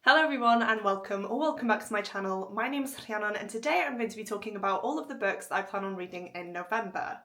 Hello everyone and welcome back to my channel. My name is Rhiannon and today I'm going to be talking about all of the books that I plan on reading in November.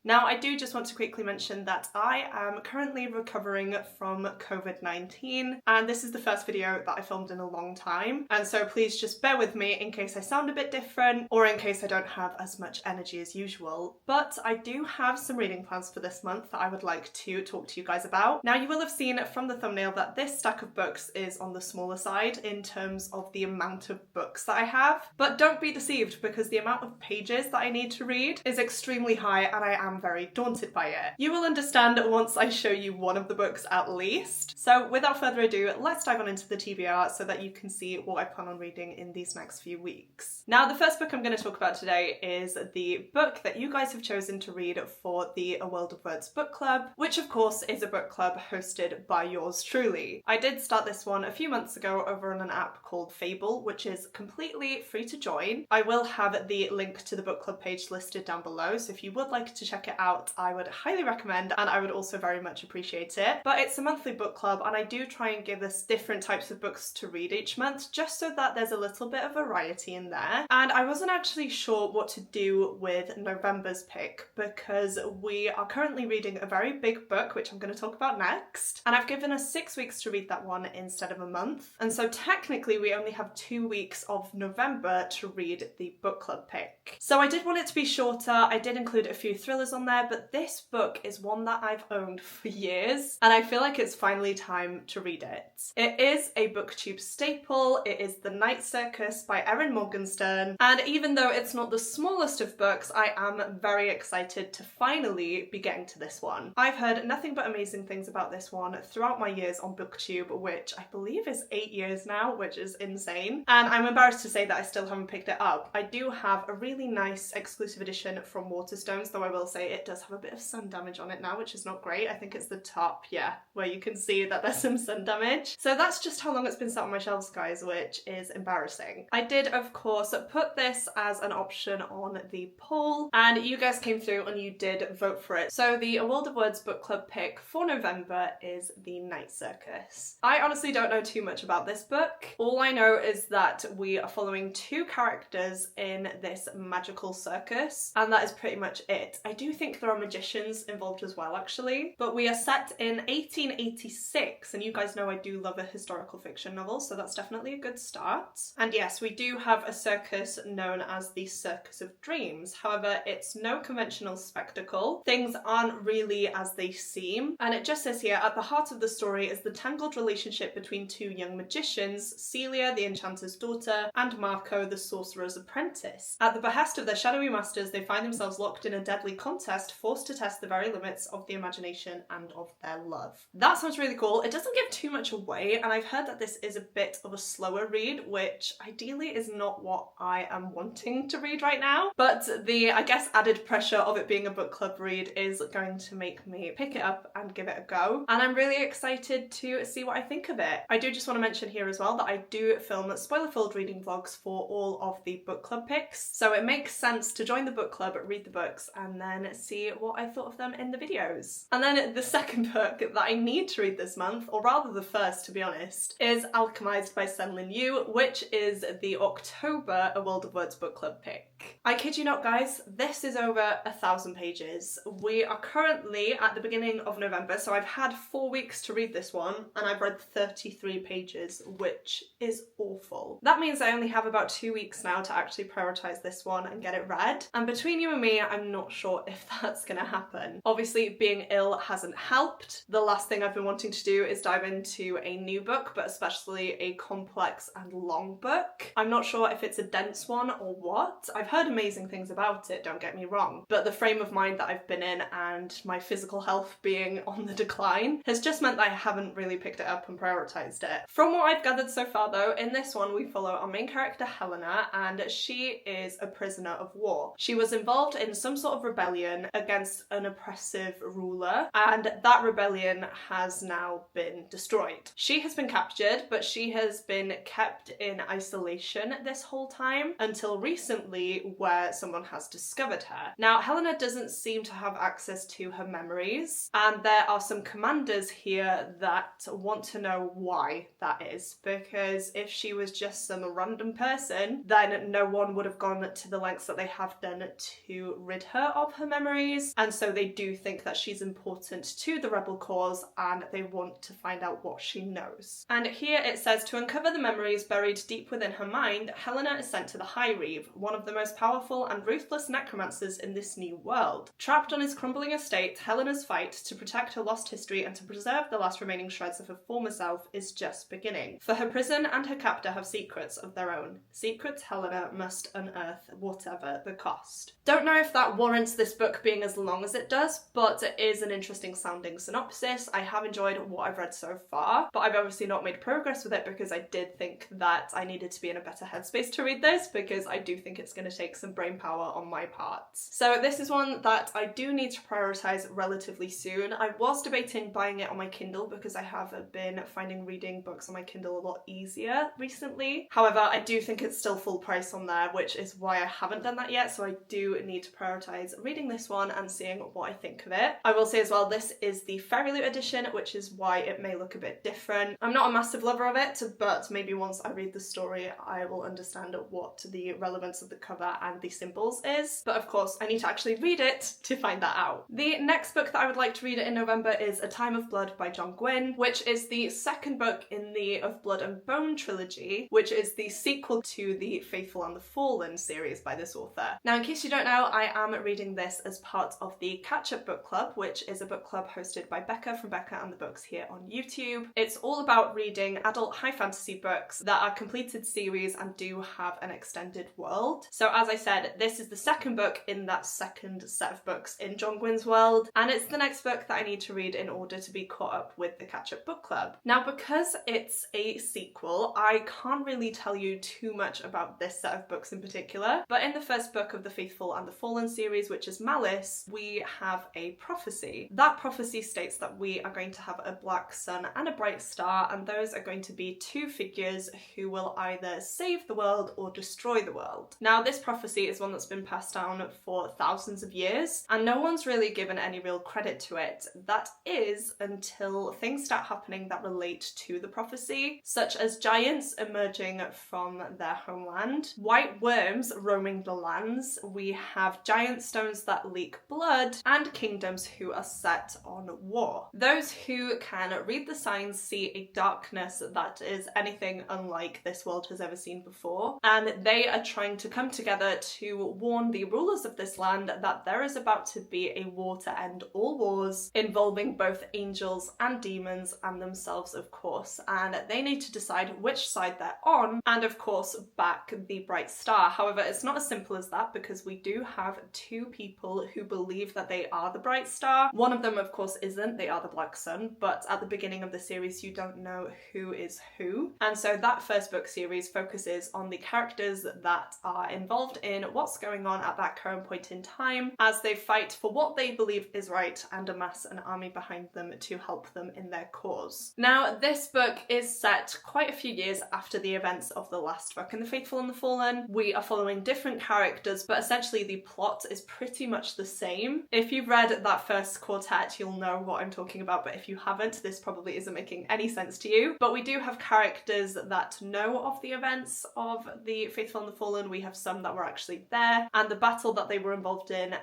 Now, I do just want to quickly mention that I am currently recovering from COVID-19 and this is the first video that I filmed in a long time, and so please just bear with me in case I sound a bit different or in case I don't have as much energy as usual. But I do have some reading plans for this month that I would like to talk to you guys about. Now, you will have seen from the thumbnail that this stack of books is on the smaller side in terms of the amount of books that I have, but don't be deceived because the amount of pages that I need to read is extremely high and I am very daunted by it. You will understand once I show you one of the books at least. So without further ado, let's dive on into the TBR so that you can see what I plan on reading in these next few weeks. Now, the first book I'm going to talk about today is the book that you guys have chosen to read for the A World of Words book club, which of course is a book club hosted by yours truly. I did start this one a few months ago over on an app called Fable, which is completely free to join. I will have the link to the book club page listed down below, so if you would like to check it out, I would highly recommend and I would also very much appreciate it. But it's a monthly book club and I do try and give us different types of books to read each month just so that there's a little bit of variety in there. And I wasn't actually sure what to do with November's pick because we are currently reading a very big book which I'm going to talk about next, and I've given us 6 weeks to read that one instead of a month, and so technically we only have 2 weeks of November to read the book club pick. So I did want it to be shorter. I did include a few thrillers on there, but this book is one that I've owned for years and I feel like it's finally time to read it. It is a booktube staple. It is The Night Circus by Erin Morgenstern, and even though it's not the smallest of books, I am very excited to finally be getting to this one. I've heard nothing but amazing things about this one throughout my years on booktube, which I believe is 8 years now, which is insane, and I'm embarrassed to say that I still haven't picked it up. I do have a really nice exclusive edition from Waterstones, though I will say it does have a bit of sun damage on it now, which is not great. I think it's the top, yeah, where you can see that there's some sun damage. So that's just how long it's been sat on my shelves, guys, which is embarrassing. I did, of course, put this as an option on the poll, and you guys came through and you did vote for it. So the A World of Words book club pick for November is The Night Circus. I honestly don't know too much about this book. All I know is that we are following 2 characters in this magical circus, and that is pretty much it. I do think there are magicians involved as well, actually, but we are set in 1886, and you guys know I do love a historical fiction novel, so that's definitely a good start. And yes, we do have a circus known as the Circus of Dreams. However, it's no conventional spectacle. Things aren't really as they seem, and it just says here, at the heart of the story is the tangled relationship between 2 young magicians, Celia, the enchanter's daughter, and Marco, the sorcerer's apprentice. At the behest of their shadowy masters, they find themselves locked in a deadly contest, forced to test the very limits of the imagination and of their love. That sounds really cool. It doesn't give too much away, and I've heard that this is a bit of a slower read, which ideally is not what I am wanting to read right now, but the, I guess, added pressure of it being a book club read is going to make me pick it up and give it a go, and I'm really excited to see what I think of it. I do just want to mention here as well that I do film spoiler-filled reading vlogs for all of the book club picks, so it makes sense to join the book club, read the books, and then see what I thought of them in the videos. And then the second book that I need to read this month, or rather the first to be honest, is Alchemized by Senlin Yu, which is the October A World of Words book club pick. I kid you not, guys, this is over 1,000 pages. We are currently at the beginning of November, so I've had 4 weeks to read this one, and I've read 33 pages, which is awful. That means I only have about 2 weeks now to actually prioritize this one and get it read, and between you and me, I'm not sure if that's gonna happen. Obviously, being ill hasn't helped. The last thing I've been wanting to do is dive into a new book, but especially a complex and long book. I'm not sure if it's a dense one or what. I've heard amazing things about it, don't get me wrong, but the frame of mind that I've been in and my physical health being on the decline has just meant that I haven't really picked it up and prioritized it. From what I've gathered so far though, in this one we follow our main character Helena, and she is a prisoner of war. She was involved in some sort of rebellion rebellion against an oppressive ruler, and that rebellion has now been destroyed. She has been captured, but she has been kept in isolation this whole time until recently, where someone has discovered her. Now, Helena doesn't seem to have access to her memories, and there are some commanders here that want to know why that is, because if she was just some random person, then no one would have gone to the lengths that they have done to rid her of her memories, and so they do think that she's important to the rebel cause and they want to find out what she knows. And here it says, to uncover the memories buried deep within her mind, Helena is sent to the High Reeve, one of the most powerful and ruthless necromancers in this new world. Trapped on his crumbling estate, Helena's fight to protect her lost history and to preserve the last remaining shreds of her former self is just beginning. For her prison and her captor have secrets of their own. Secrets Helena must unearth, whatever the cost. Don't know if that warrants this book being as long as it does, but it is an interesting sounding synopsis. I have enjoyed what I've read so far, but I've obviously not made progress with it because I did think that I needed to be in a better headspace to read this, because I do think it's going to take some brain power on my part. So this is one that I do need to prioritise relatively soon. I was debating buying it on my Kindle because I have been finding reading books on my Kindle a lot easier recently. However, I do think it's still full price on there, which is why I haven't done that yet, so I do need to prioritise reading this one and seeing what I think of it. I will say as well, this is the Fairy Loot edition, which is why it may look a bit different. I'm not a massive lover of it, but maybe once I read the story I will understand what the relevance of the cover and the symbols is. But of course, I need to actually read it to find that out. The next book that I would like to read in November is A Time of Blood by John Gwynne, which is the second book in the Of Blood and Bone trilogy, which is the sequel to the Faithful and the Fallen series by this author. Now, in case you don't know, I am reading this as part of the Catch-Up Book Club, which is a book club hosted by Becca from Becca and the Books here on YouTube. It's all about reading adult high fantasy books that are completed series and do have an extended world. So as I said, this is the second book in that second set of books in John Gwynne's world, and it's the next book that I need to read in order to be caught up with the Catch-Up Book Club. Now, because it's a sequel, I can't really tell you too much about this set of books in particular, but in the first book of the Faithful and the Fallen series, which is Malice, we have a prophecy. That prophecy states that we are going to have a black sun and a bright star, and those are going to be two figures who will either save the world or destroy the world. Now, this prophecy is one that's been passed down for thousands of years, and no one's really given any real credit to it. That is until things start happening that relate to the prophecy, such as giants emerging from their homeland, white worms roaming the lands, we have giant stones that leak blood, and kingdoms who are set on war. Those who can read the signs see a darkness that is anything unlike this world has ever seen before, and they are trying to come together to warn the rulers of this land that there is about to be a war to end all wars, involving both angels and demons and themselves, of course, and they need to decide which side they're on and, of course, back the bright star. However, it's not as simple as that, because we do have two people who believe that they are the bright star. One of them, of course, isn't. They are the black sun, but at the beginning of the series you don't know who is who, and so that first book series focuses on the characters that are involved in what's going on at that current point in time as they fight for what they believe is right and amass an army behind them to help them in their cause. Now, this book is set quite a few years after the events of the last book in The Faithful and the Fallen. We are following different characters, but essentially the plot is pretty much the same. If you've read that first quartet, you'll know what I'm talking about, but if you haven't, this probably isn't making any sense to you. But we do have characters that know of the events of The Faithful and the Fallen. We have some that were actually there, and the battle that they were involved in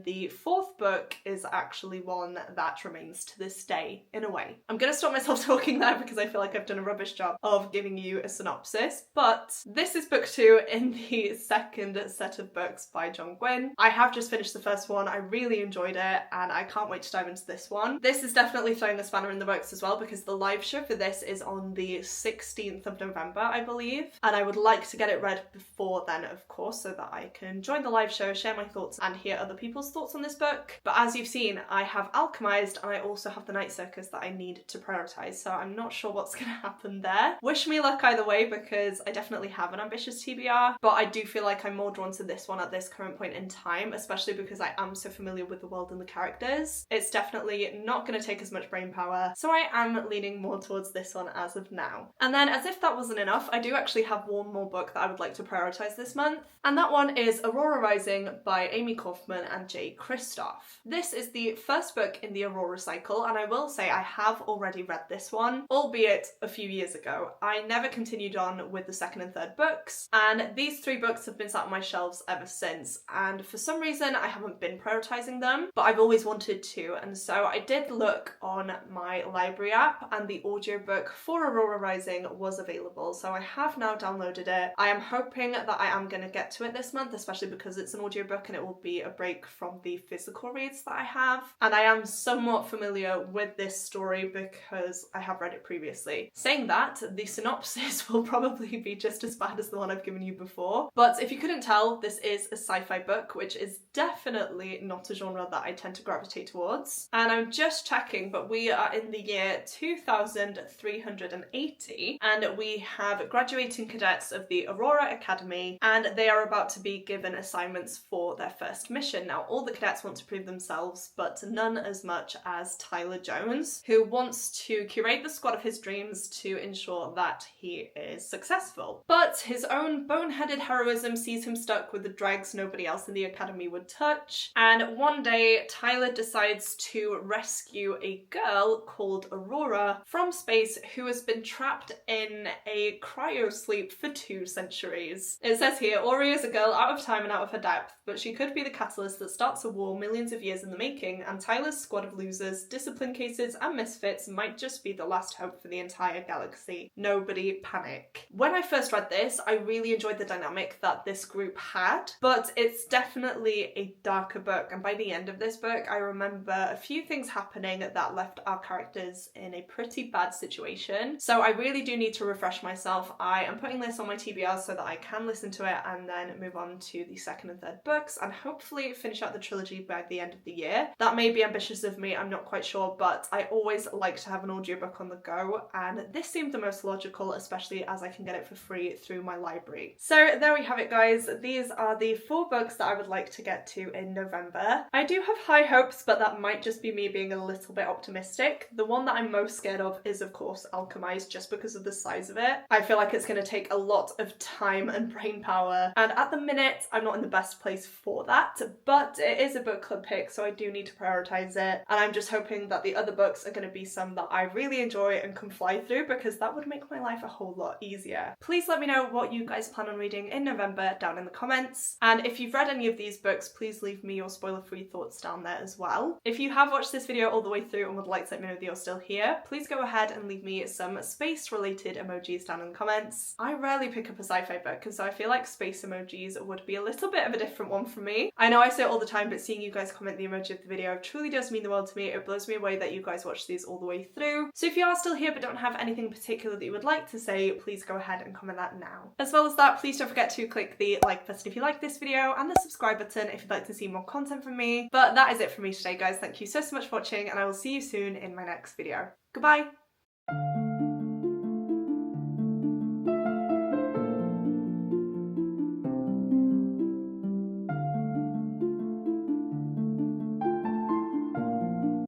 the fourth book is actually one that remains to this day, in a way. I'm gonna stop myself talking there because I feel like I've done a rubbish job of giving you a synopsis, but this is book 2 in the second set of books by John Gwynne. I have just finished the first one. I really enjoyed it, and I can't wait to dive into this one. This is definitely throwing a spanner in the works as well, because the live show for this is on the 16th of November, I believe, and I would like to get it read before then, of course, so that I can join the live show, share my thoughts, and hear other people's thoughts on this book. But as you've seen, I have alchemized, and I also have the Night Circus that I need to prioritize, so I'm not sure what's gonna happen there. Wish me luck either way, because I definitely have an ambitious TBR, but I do feel like I'm more drawn to this one at this current point in time, especially because because I am so familiar with the world and the characters. It's definitely not going to take as much brain power, so I am leaning more towards this one as of now. And then, as if that wasn't enough, I do actually have one more book that I would like to prioritise this month, and that one is Aurora Rising by Amy Kaufman and Jay Kristoff. This is the first book in the Aurora cycle, and I will say I have already read this one, albeit a few years ago. I never continued on with the second and third books, and these 3 books have been sat on my shelves ever since, and for some reason I haven't been prioritising them, but I've always wanted to, and so I did look on my library app and the audiobook for Aurora Rising was available, so I have now downloaded it. I am hoping that I am going to get to it this month, especially because it's an audiobook and it will be a break from the physical reads that I have, and I am somewhat familiar with this story because I have read it previously. Saying that, the synopsis will probably be just as bad as the one I've given you before, but if you couldn't tell, this is a sci-fi book, which is definitely not a genre that I tend to gravitate towards. And I'm just checking, but we are in the year 2380, and we have graduating cadets of the Aurora Academy, and they are about to be given assignments for their first mission. Now, all the cadets want to prove themselves, but none as much as Tyler Jones, who wants to curate the squad of his dreams to ensure that he is successful. But his own boneheaded heroism sees him stuck with the dregs nobody else in the academy would touch, and one day Tyler decides to rescue a girl called Aurora from space who has been trapped in a cryosleep for 2 centuries. It says here, Ori is a girl out of time and out of her depth, but she could be the catalyst that starts a war millions of years in the making, and Tyler's squad of losers, discipline cases and misfits might just be the last hope for the entire galaxy. Nobody panic. When I first read this, I really enjoyed the dynamic that this group had, but it's definitely a darker book, and by the end of this book I remember a few things happening that left our characters in a pretty bad situation. So I really do need to refresh myself. I am putting this on my TBR so that I can listen to it and then move on to the second and third books and hopefully finish out the trilogy by the end of the year. That may be ambitious of me, I'm not quite sure, but I always like to have an audiobook on the go, and this seemed the most logical, especially as I can get it for free through my library. So there we have it, guys. These are the 4 books that I would like to get to in November. I do have high hopes, but that might just be me being a little bit optimistic. The one that I'm most scared of is, of course, Alchemized, just because of the size of it. I feel like it's going to take a lot of time and brain power, and at the minute I'm not in the best place for that, but it is a book club pick, so I do need to prioritize it, and I'm just hoping that the other books are going to be some that I really enjoy and can fly through, because that would make my life a whole lot easier. Please let me know what you guys plan on reading in November down in the comments, and if you've read any of these books, please leave me your spoiler-free thoughts down there as well. If you have watched this video all the way through and would like to let me know that you're still here, please go ahead and leave me some space-related emojis down in the comments. I rarely pick up a sci-fi book, and so I feel like space emojis would be a little bit of a different one for me. I know I say it all the time, but seeing you guys comment the emoji of the video truly does mean the world to me. It blows me away that you guys watch these all the way through. So if you are still here but don't have anything particular that you would like to say, please go ahead and comment that now. As well as that, please don't forget to click the like button if you like this video and the subscribe button if you'd like to see more content from me. But that is it from me today, guys. Thank you so much for watching, and I will see you soon in my next video. Goodbye!